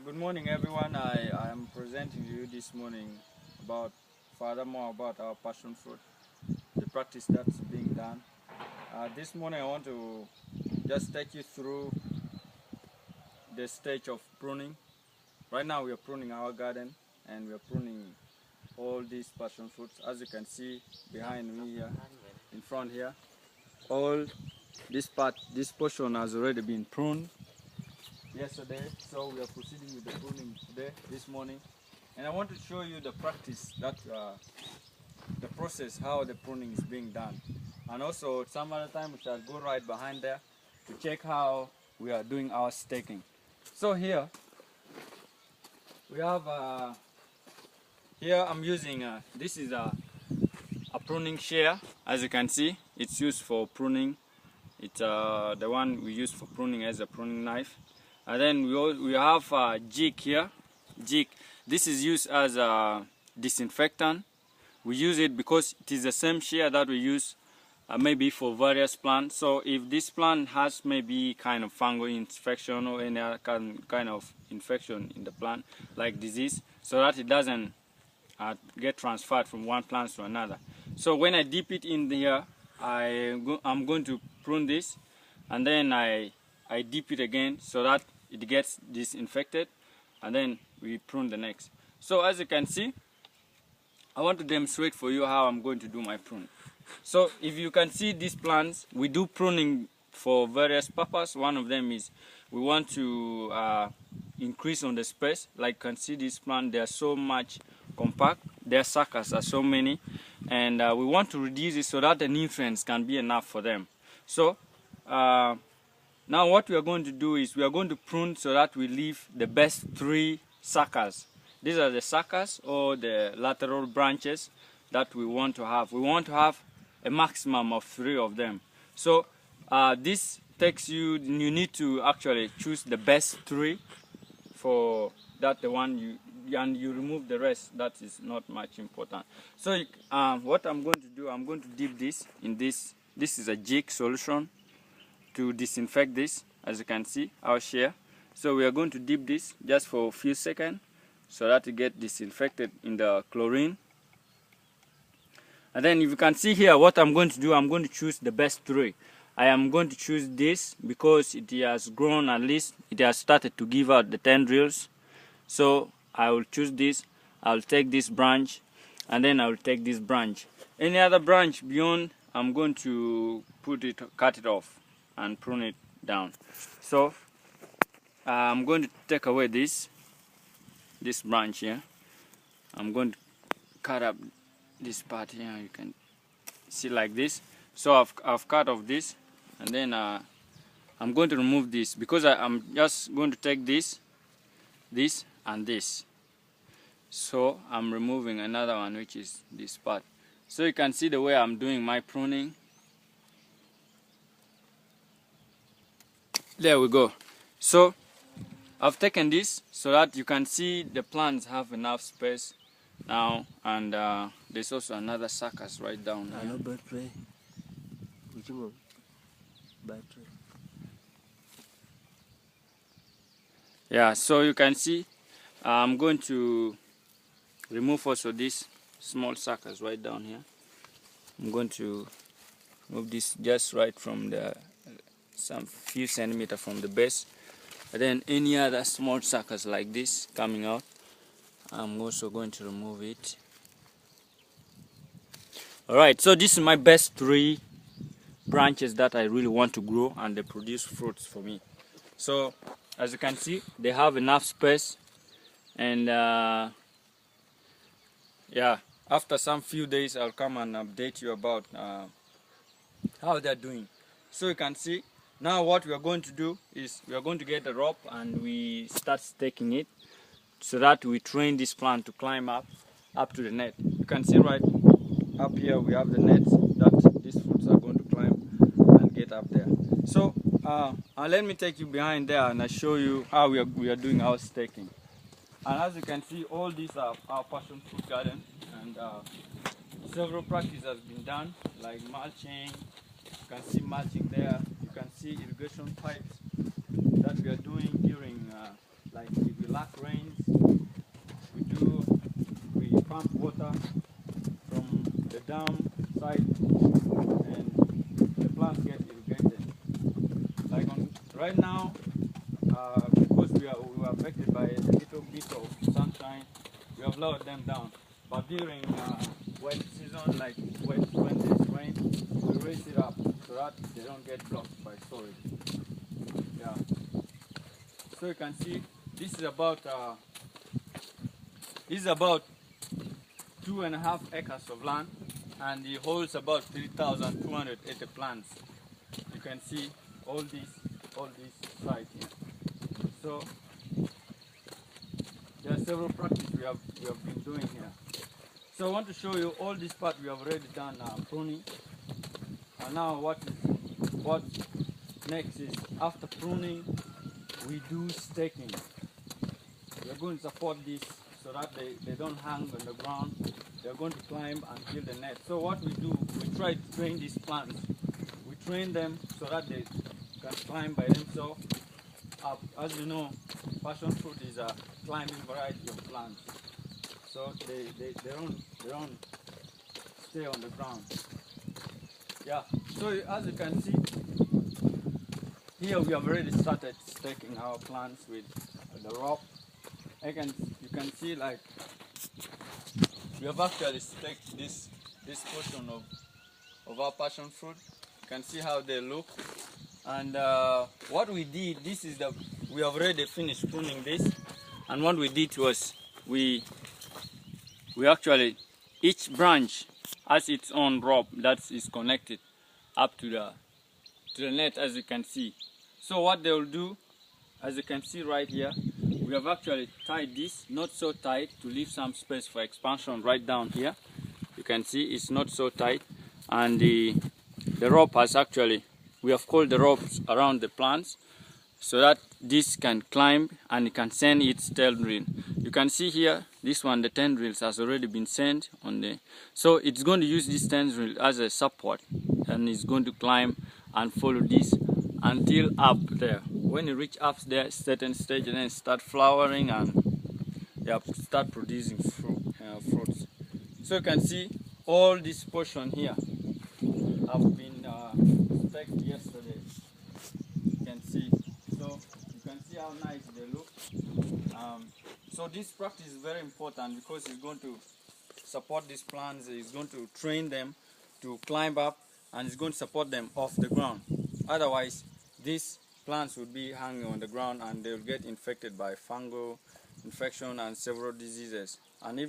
Good morning, everyone. I am presenting you this morning about furthermore about our passion fruit, the practice that's being done. This morning I want to just take you through the stage of pruning. Right now we are pruning our garden and we are pruning all these passion fruits. As you can see behind me here, in front here, all this portion has already been pruned yesterday, so we are proceeding with the pruning today, this morning. And I want to show you the practice that the process, how the pruning is being done. And also some other time we shall go right behind there to check how we are doing our staking. So here we have here I'm using this is a pruning shear. As you can see, it's used for pruning. It's the one we use for pruning as a pruning knife. And then we have a jig here. Jig. This is used as a disinfectant. We use it because it is the same shear that we use maybe for various plants. So if this plant has maybe kind of fungal infection or any other kind of infection in the plant, like disease, so that it doesn't get transferred from one plant to another. So when I dip it in here, I'm going to prune this, and then I dip it again so that it gets disinfected, and then we prune the next. So as you can see, I want to demonstrate for you how I'm going to do my prune. So if you can see these plants, we do pruning for various purposes. One of them is we want to increase on the space. Like you can see this plant, they are so much compact, their suckers are so many, and we want to reduce it so that the nutrients can be enough for them. So now what we are going to do is we are going to prune so that we leave the best 3 suckers. These are the suckers or the lateral branches that we want to have. We want to have a maximum of 3 of them. So this takes you need to actually choose the best 3 for that, the one and you remove the rest. That is not much important. So what I'm going to do, I'm going to dip this in this. This is a jig solution to disinfect this. As you can see, our shear. So we are going to dip this just for a few seconds so that it gets disinfected in the chlorine. And then if you can see here, what I'm going to do, I'm going to choose the best 3. I am going to choose this because it has grown, at least it has started to give out the tendrils. So I will choose this. I'll take this branch, and then I'll take this branch. Any other branch beyond, I'm going to cut it off and prune it down. So I'm going to take away this branch here. I'm going to cut up this part here. You can see like this. So I've cut off this, and then I'm going to remove this because I'm just going to take this and this. So I'm removing another one, which is this part. So you can see the way I'm doing my pruning. There we go. So I've taken this so that you can see the plants have enough space now, and there's also another suckers right down there. Yeah, so you can see I'm going to remove also these small suckers right down here. I'm going to move this just right from some few centimeters from the base, and then any other small suckers like this coming out, I'm also going to remove it. Alright, so this is my best 3 branches that I really want to grow, and they produce fruits for me. So as you can see, they have enough space, and yeah, after some few days I'll come and update you about how they're doing. So you can see now what we are going to do is we are going to get a rope and we start staking it so that we train this plant to climb up to the net. You can see right up here we have the nets that these fruits are going to climb and get up there. So let me take you behind there and I show you how we are doing our staking. And as you can see, all these are our passion fruit garden, and several practices has been done, like mulching. You can see mulching there. You can see irrigation pipes that we are doing during like if we lack bit of sunshine, we have lowered them down. But during wet season, like when there's rain, we raise it up so that they don't get blocked by storage. Yeah. So you can see this is about 2.5 acres of land, and it holds about 3,280 plants. You can see all this side here. So there are several practices we have been doing here. So I want to show you all this part we have already done pruning. And now what next is, after pruning, we do staking. We are going to support this so that they don't hang on the ground. They are going to climb and kill the net. So what we do, we try to train these plants. We train them so that they can climb by themselves up. As you know, passion fruit is a climbing variety of plants. So they don't stay on the ground. Yeah. So as you can see, here we have already started staking our plants with the rope. You can see, like, we have actually staked this portion of our passion fruit. You can see how they look. And what we did, we have already finished pruning this. And what we did was we actually, each branch has its own rope that is connected up to the net, as you can see. So what they will do, as you can see right here, we have actually tied this, not so tight, to leave some space for expansion right down here. You can see it's not so tight, and the rope has actually, we have coiled the ropes around the plants so that this can climb and it can send its tendril. You can see here, this one, the tendrils has already been sent on the, so it's going to use this tendril as a support, and it's going to climb and follow this until up there. When it reach up there, certain stage, and then start flowering and start producing fruits. So you can see all this portion here have been staked yesterday. You can see. So you can see how nice they look. So this practice is very important because it's going to support these plants. It's going to train them to climb up, and it's going to support them off the ground. Otherwise, these plants would be hanging on the ground and they will get infected by fungal infection and several diseases. And even